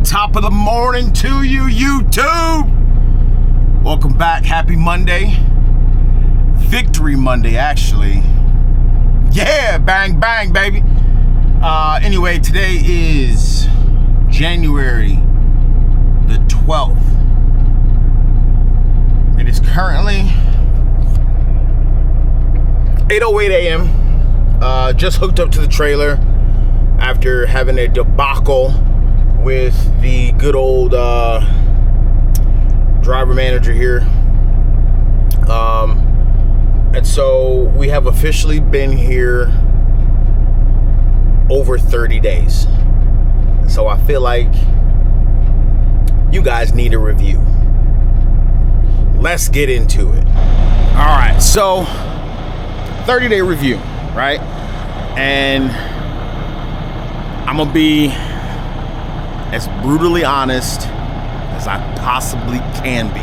Top of the morning to you, YouTube. Welcome back. Happy Monday. Victory Monday, actually. Yeah, bang, bang, baby. Anyway, today is January the 12th. It is currently 8:08 a.m. Just hooked up to the trailer after having a debacle with the good old driver manager here. And so we have officially been here over 30 days. So I feel like you guys need a review. Let's get into it. All right, so 30-day review, right? And I'm gonna be as brutally honest as I possibly can be.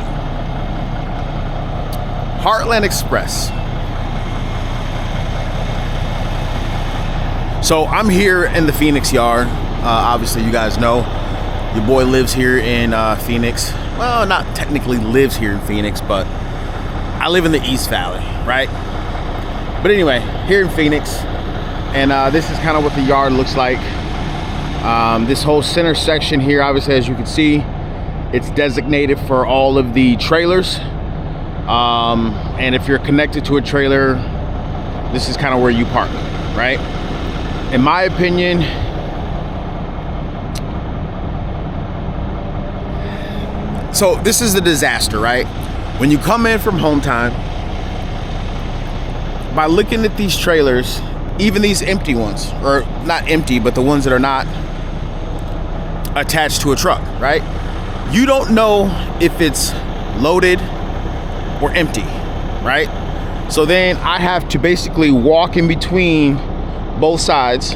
Heartland Express. So I'm here in the Phoenix yard. Obviously, you guys know your boy lives here in Phoenix. Well, not technically lives here in Phoenix, but I live in the East Valley, right? But anyway, here in Phoenix, and this is kind of what the yard looks like. This whole center section here, obviously, as you can see, it's designated for all of the trailers. And if you're connected to a trailer, this is kind of where you park, right? In my opinion, so this is a disaster, right? When you come in from home time, by looking at these trailers, even these empty ones, or not empty, but the ones that are not attached to a truck, right? You don't know if it's loaded or empty, right? So then I have to basically walk in between both sides,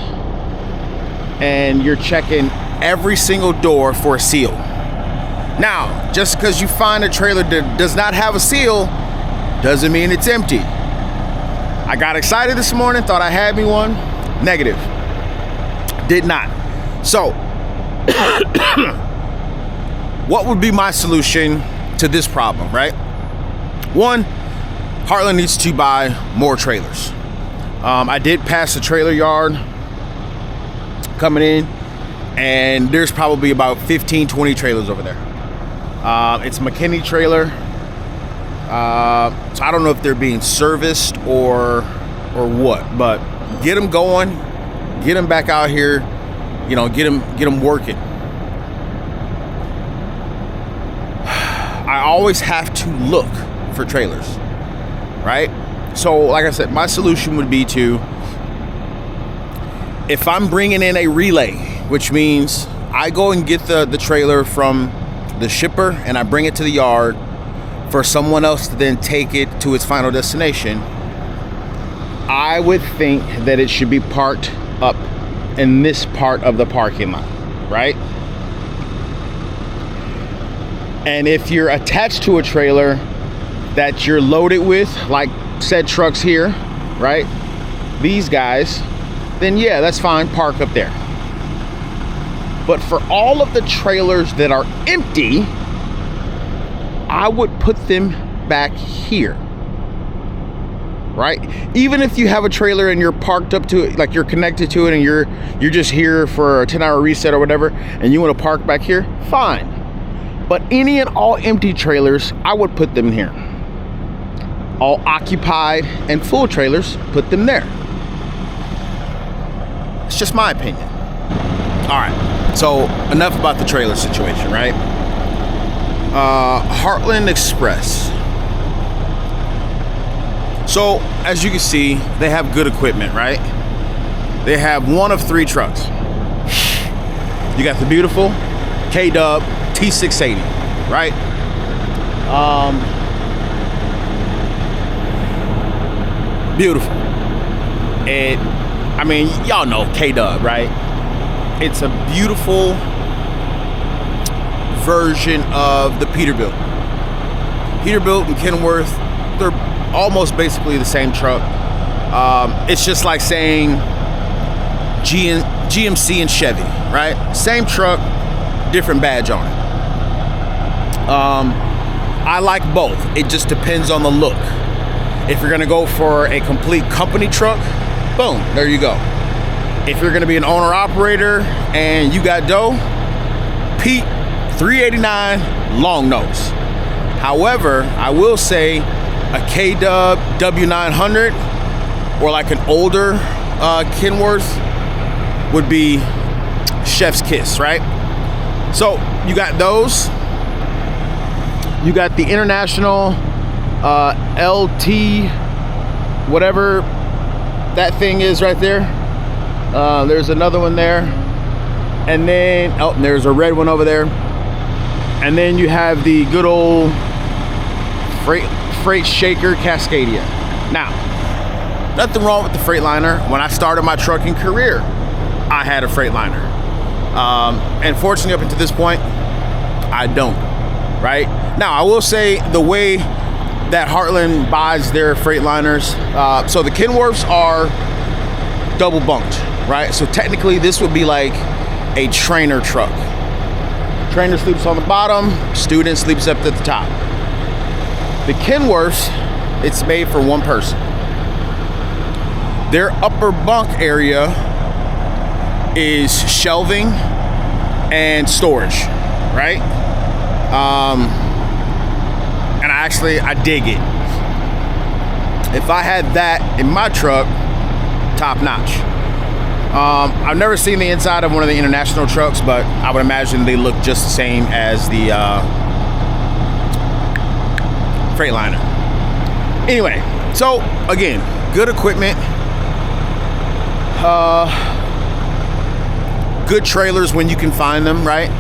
and you're checking every single door for a seal. Now, just because you find a trailer that does not have a seal doesn't mean it's empty. I got excited this morning, thought I had me one. Negative. Did not. So, what would be my solution to this problem, right? One, Heartland needs to buy more trailers. I did pass the trailer yard coming in, and there's probably about 15, 20 trailers over there. It's a McKinney trailer. So I don't know if they're being serviced or what, but get them going, get them back out here, you know, get them working. I always have to look for trailers, right? So like I said, my solution would be to, if I'm bringing in a relay, which means I go and get the trailer from the shipper and I bring it to the yard for someone else to then take it to its final destination, I would think that it should be parked up in this part of the parking lot, right? And if you're attached to a trailer that you're loaded with, like said trucks here, right? These guys, then yeah, that's fine, park up there. But for all of the trailers that are empty, I would put them back here, right? Even if you have a trailer and you're parked up to it, like you're connected to it, and you're just here for a 10-hour reset or whatever, and you want to park back here, fine. But any and all empty trailers, I would put them here. All occupied and full trailers, put them there. It's just my opinion. All right, so enough about the trailer situation, right? Heartland Express. So as you can see, they have good equipment, right? They have one of 3 trucks. You got the beautiful K-Dub T680, right? Beautiful. I mean, y'all know K-Dub, right? It's a beautiful version of the Peterbilt. Peterbilt and Kenworth, they're almost basically the same truck. It's just like saying GMC and Chevy, right? Same truck, different badge on it. I like both. It just depends on the look. If you're gonna go for a complete company truck, boom, there you go. If you're gonna be an owner operator and you got dough, Pete, 389 long nose. However, I will say a K-Dub W900 or like an older Kenworth would be chef's kiss, right? So you got those. You got the International LT, whatever that thing is right there. There's another one there. And then, oh, there's a red one over there. And then you have the good old Freight Shaker Cascadia. Now, nothing wrong with the Freightliner. When I started my trucking career, I had a Freightliner. And fortunately, up until this point, I don't, right? Now, I will say the way that Heartland buys their Freightliners, so the Kenworths are double bunked, right? So technically, this would be like a trainer truck. Trainer sleeps on the bottom, student sleeps up at the top. The Kenworths, it's made for one person. Their upper bunk area is shelving and storage, right? And I dig it. If I had that in my truck, top notch. I've never seen the inside of one of the International trucks, but I would imagine they look just the same as the Freightliner. Anyway, so again, good equipment. Good trailers when you can find them, right?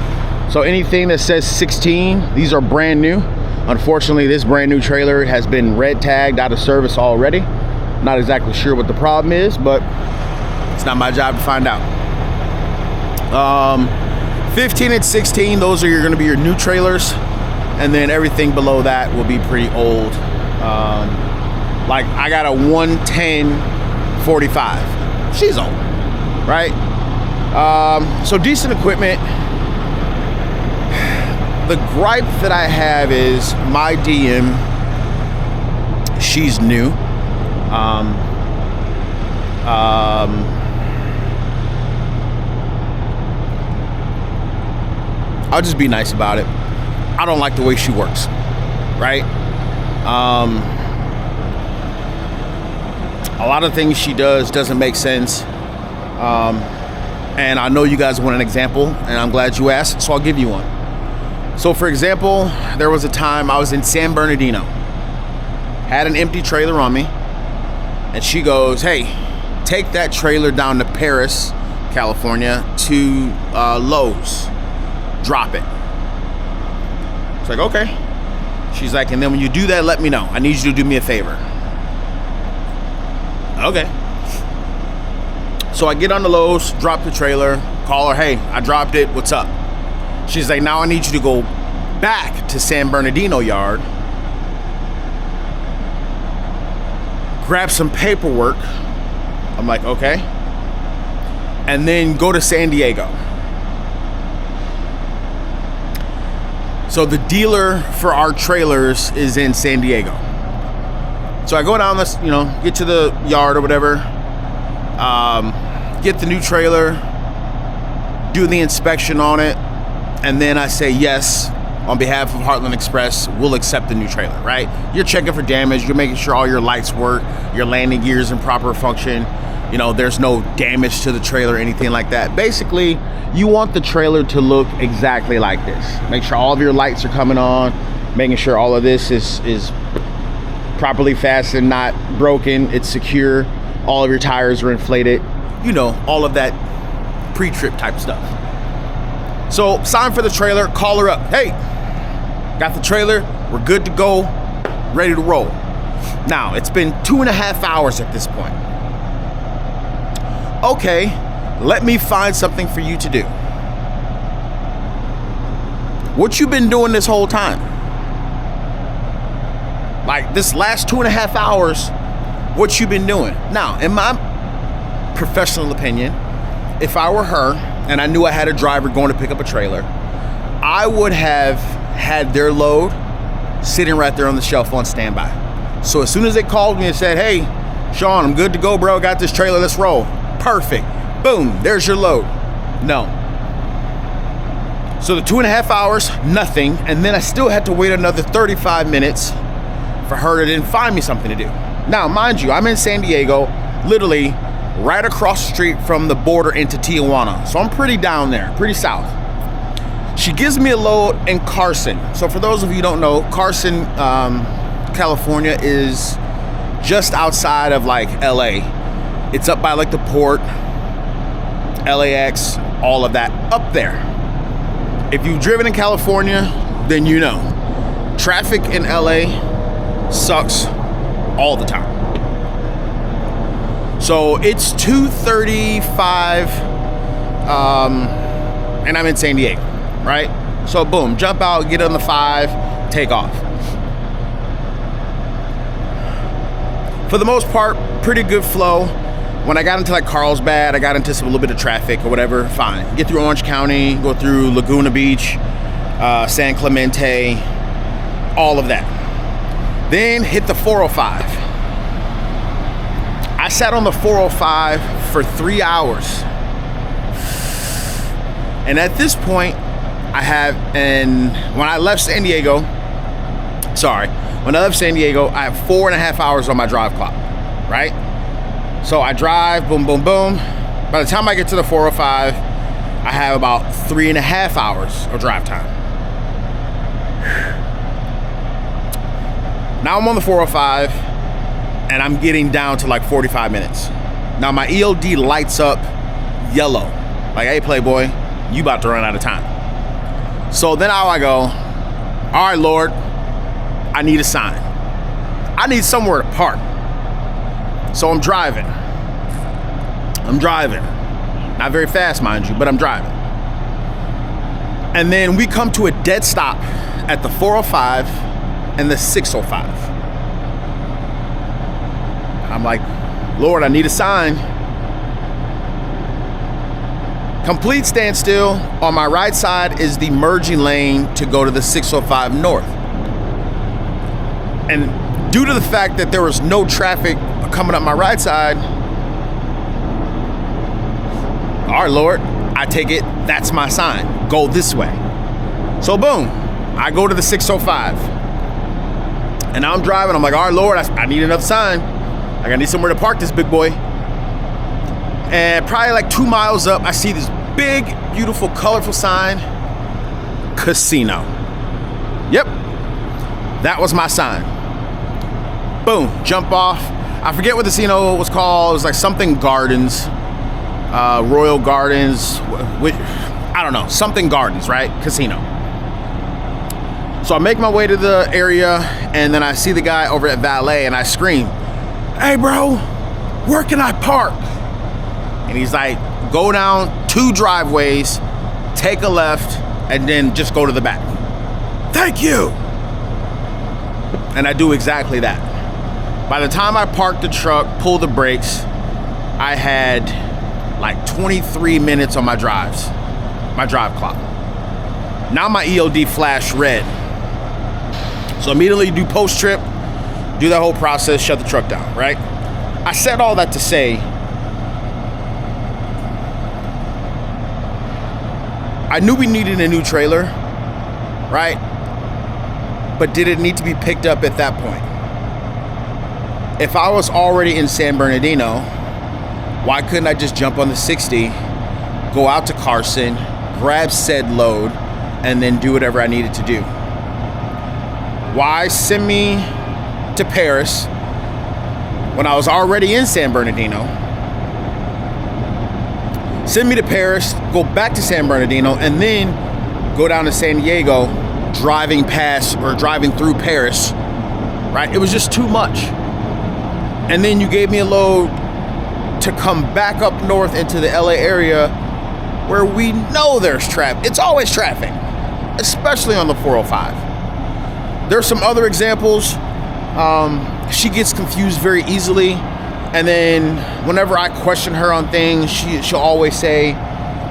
So anything that says 16, these are brand new. Unfortunately, this brand new trailer has been red tagged out of service already. Not exactly sure what the problem is, but it's not my job to find out. 15 and 16, those are going to be your new trailers. And then everything below that will be pretty old. Like I got a 110 45. She's old, right? So decent equipment. The gripe that I have is my DM, she's new. I'll just be nice about it. I don't like the way she works, right? A lot of things she does doesn't make sense. And I know you guys want an example, and I'm glad you asked, so I'll give you one. So for example, there was a time I was in San Bernardino, had an empty trailer on me, and she goes, hey, take that trailer down to Paris, California, to Lowe's, drop it. It's like, okay. She's like, and then when you do that, let me know. I need you to do me a favor. Okay. So I get on the Lowe's, drop the trailer, call her, hey, I dropped it, what's up? She's like, now I need you to go back to San Bernardino yard, grab some paperwork. I'm like, okay. And then go to San Diego. So the dealer for our trailers is in San Diego. So I go down this, get to the yard or whatever, get the new trailer, do the inspection on it, and then I say yes, on behalf of Heartland Express, we'll accept the new trailer, right? You're checking for damage, you're making sure all your lights work, your landing gear is in proper function, there's no damage to the trailer or anything like that. Basically, you want the trailer to look exactly like this. Make sure all of your lights are coming on, making sure all of this is properly fastened, not broken, it's secure, all of your tires are inflated, all of that pre-trip type stuff. So sign for the trailer, call her up. Hey, got the trailer, we're good to go, ready to roll. Now, it's been 2.5 hours at this point. Okay, let me find something for you to do. What you been doing this whole time? Like this last 2.5 hours, what you been doing? Now, in my professional opinion, if I were her and I knew I had a driver going to pick up a trailer, I would have had their load sitting right there on the shelf on standby. So as soon as they called me and said, hey, Sean, I'm good to go, bro. Got this trailer, let's roll. Perfect. Boom, there's your load. No. So the 2.5 hours, nothing. And then I still had to wait another 35 minutes for her to then find me something to do. Now, mind you, I'm in San Diego, literally right across the street from the border into Tijuana. So I'm pretty down there, pretty south. She gives me a load in Carson. So for those of you who don't know, Carson, California is just outside of like LA. It's up by like the port, LAX, all of that up there. If you've driven in California, then you know. Traffic in LA sucks all the time. So it's 2:35 and I'm in San Diego, right? So boom, jump out, get on the 5, take off. For the most part, pretty good flow. When I got into like Carlsbad, I got into a little bit of traffic or whatever, fine. Get through Orange County, go through Laguna Beach, San Clemente, all of that. Then hit the 405. I sat on the 405 for 3 hours. And at this point, when I left San Diego, I have 4.5 hours on my drive clock, right? So I drive, boom, boom, boom. By the time I get to the 405, I have about 3.5 hours of drive time. Now I'm on the 405 and I'm getting down to like 45 minutes. Now my ELD lights up yellow. Like, hey, Playboy, you about to run out of time. So then I go, all right, Lord, I need a sign. I need somewhere to park. So I'm driving. Not very fast, mind you, but I'm driving. And then we come to a dead stop at the 405 and the 605. I'm like, Lord, I need a sign. Complete standstill. On my right side is the merging lane to go to the 605 north. And due to the fact that there was no traffic coming up my right side, all right, Lord, I take it, that's my sign. Go this way. So boom, I go to the 605. And now I'm driving, I'm like, all right, Lord, I need another sign. I need somewhere to park this big boy. And probably like 2 miles up, I see this big, beautiful, colorful sign, casino. Yep, that was my sign. Boom, jump off. I forget what the casino was called. It was like something Gardens, Royal Gardens, I don't know, something Gardens, right? Casino. So I make my way to the area and then I see the guy over at Valet and I scream, hey bro, where can I park? And he's like, go down 2 driveways, take a left, and then just go to the back. Thank you. And I do exactly that. By the time I parked the truck, pulled the brakes, I had like 23 minutes on my drive clock. Now my ELD flashed red. So immediately do post-trip, do that whole process, shut the truck down, right? I said all that to say, I knew we needed a new trailer, right? But did it need to be picked up at that point? If I was already in San Bernardino, why couldn't I just jump on the 60, go out to Carson, grab said load, and then do whatever I needed to do? Why send me to Paris when I was already in San Bernardino? Send me to Paris, go back to San Bernardino, and then go down to San Diego, driving through Paris, right? It was just too much. And then you gave me a load to come back up north into the LA area where we know there's traffic. It's always traffic, especially on the 405. There's some other examples. She gets confused very easily. And then whenever I question her on things, she'll always say,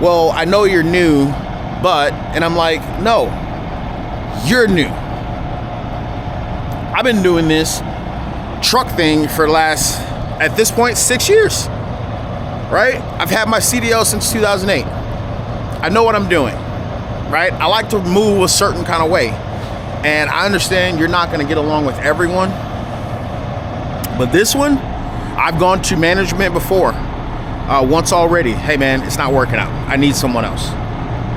well, I know you're new, And I'm like, no, you're new. I've been doing this truck thing for the last, at this point, 6 years, right? I've had my CDL since 2008. I know what I'm doing, right? I like to move a certain kind of way. And I understand you're not going to get along with everyone. But this one, I've gone to management before, once already. Hey, man, it's not working out. I need someone else.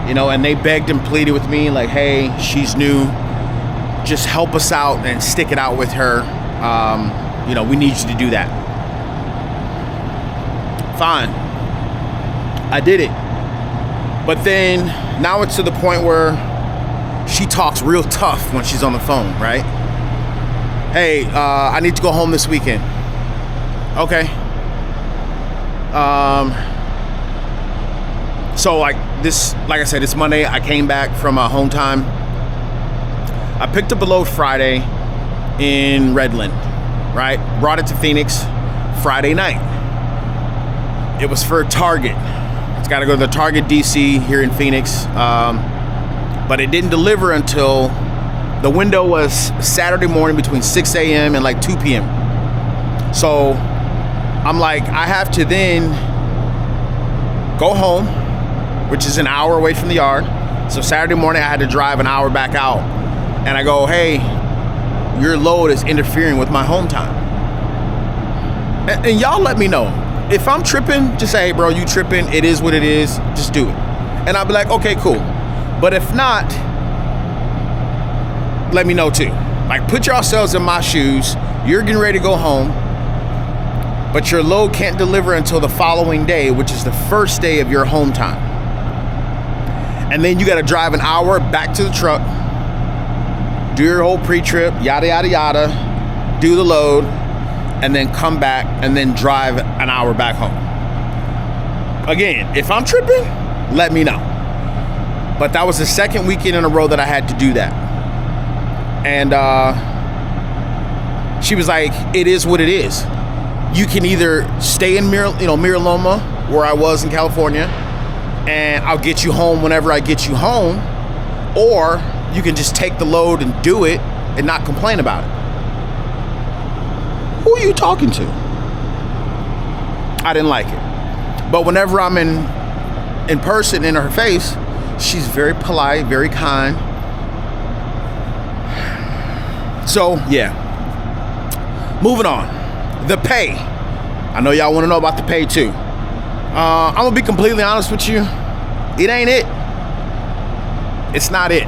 You know, and they begged and pleaded with me like, hey, she's new. Just help us out and stick it out with her. You know, we need you to do that. Fine. I did it. But then now it's to the point where she talks real tough when she's on the phone, right? Hey, I need to go home this weekend. Okay. So like I said, it's Monday. I came back from home time. I picked up a load Friday in Redland, right? Brought it to Phoenix Friday night. It was for Target. It's got to go to the Target DC here in Phoenix. But it didn't deliver until the window was Saturday morning between 6 a.m. and like 2 p.m. So I'm like, I have to then go home, which is an hour away from the yard. So Saturday morning, I had to drive an hour back out. And I go, hey, your load is interfering with my home time. And y'all let me know. If I'm tripping, just say, hey, bro, you tripping. It is what it is. Just do it. And I'll be like, okay, cool. But if not, let me know too. Like, put yourselves in my shoes. You're getting ready to go home, but your load can't deliver until the following day, which is the first day of your home time. And then you got to drive an hour back to the truck, do your whole pre-trip, yada, yada, yada, do the load, and then come back and then drive an hour back home. Again, if I'm tripping, let me know. But that was the second weekend in a row that I had to do that. And she was like, it is what it is. You can either stay in Mira Loma, where I was in California, and I'll get you home whenever I get you home, or you can just take the load and do it and not complain about it. Who are you talking to? I didn't like it. But whenever I'm in person in her face, she's very polite, very kind. So, yeah. Moving on. The pay. I know y'all want to know about the pay too. I'm going to be completely honest with you. It ain't it. It's not it.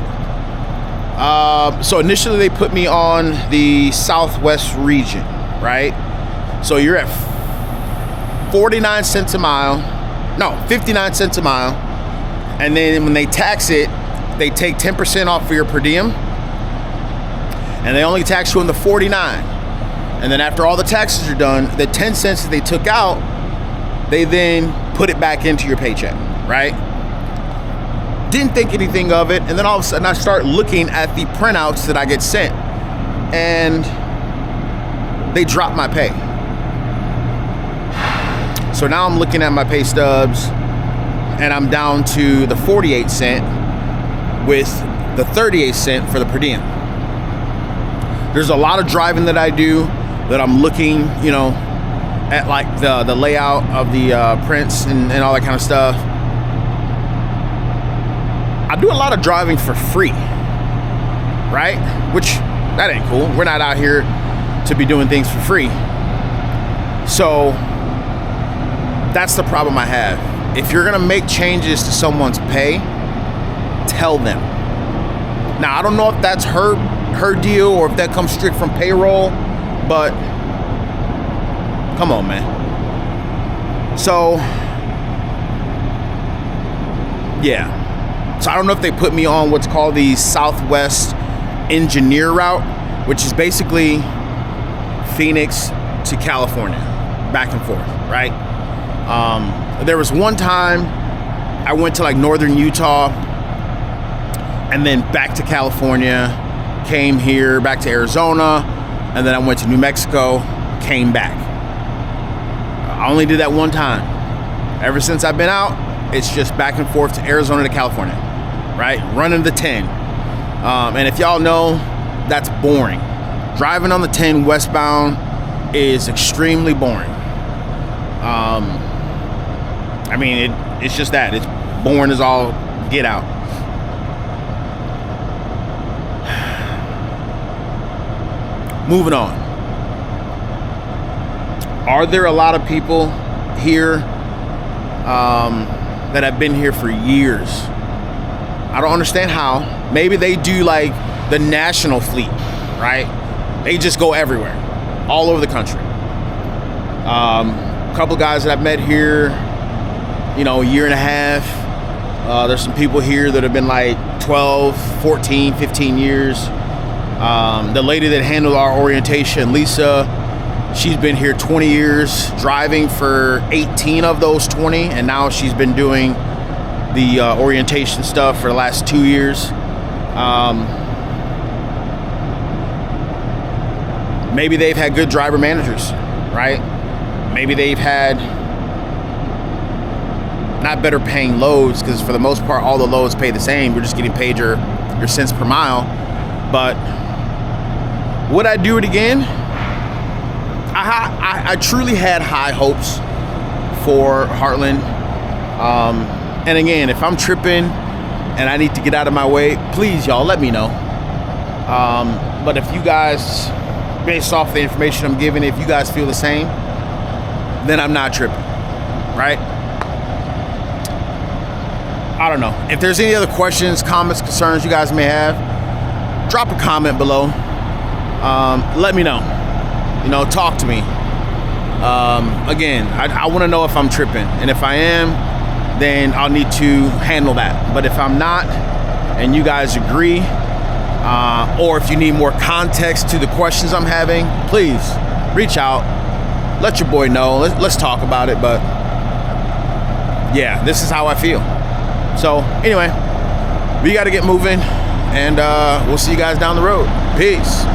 So initially they put me on the Southwest region, right? So you're at 49 cents a mile. No, 59 cents a mile. And then when they tax it, they take 10% off for your per diem. And they only tax you on the 49. And then after all the taxes are done, the 10 cents that they took out, they then put it back into your paycheck, right? Didn't think anything of it. And then all of a sudden I start looking at the printouts that I get sent. And they drop my pay. So now I'm looking at my pay stubs and I'm down to the 48 cent with the 38 cent for the per diem. There's a lot of driving that I do that I'm looking, at like the layout of the prints and all that kind of stuff. I do a lot of driving for free, right? Which, that ain't cool. We're not out here to be doing things for free. So that's the problem I have. If you're gonna make changes to someone's pay, tell them. Now, I don't know if that's her deal or if that comes straight from payroll, but come on, man. So, yeah. So I don't know if they put me on what's called the Southwest Engineer route, which is basically Phoenix to California, back and forth, right? There was one time I went to like northern Utah and then back to California, came here, back to Arizona, and then I went to New Mexico, came back. I only did that one time. Ever since I've been out, it's just back and forth to Arizona to California. right? Running the 10. And if y'all know, that's boring. Driving on the 10 westbound is extremely boring. I mean, it's just that. It's boring as all get out. Moving on. Are there a lot of people here that have been here for years? I don't understand how. Maybe they do like the national fleet, right? They just go everywhere, all over the country. A couple guys that I've met here, you know, a year and a half. There's some people here that have been like 12, 14, 15 years. The lady that handled our orientation, Lisa, she's been here 20 years, driving for 18 of those 20, and now she's been doing the orientation stuff for the last 2 years. Maybe they've had good driver managers, right? Maybe they've had not better paying loads, because for the most part, all the loads pay the same. You're just getting paid your cents per mile. But would I do it again? I truly had high hopes for Heartland. And again, if I'm tripping and I need to get out of my way, please, y'all, let me know. But if you guys, based off the information I'm giving, if you guys feel the same, then I'm not tripping, right? I don't know. If there's any other questions, comments, concerns you guys may have, drop a comment below. Let me know. You know, talk to me. Again, I want to know if I'm tripping. And if I am, then I'll need to handle that. But if I'm not, and you guys agree, or if you need more context to the questions I'm having, please reach out. Let your boy know. Let's talk about it. But yeah, this is how I feel. So anyway, we got to get moving, and we'll see you guys down the road. Peace.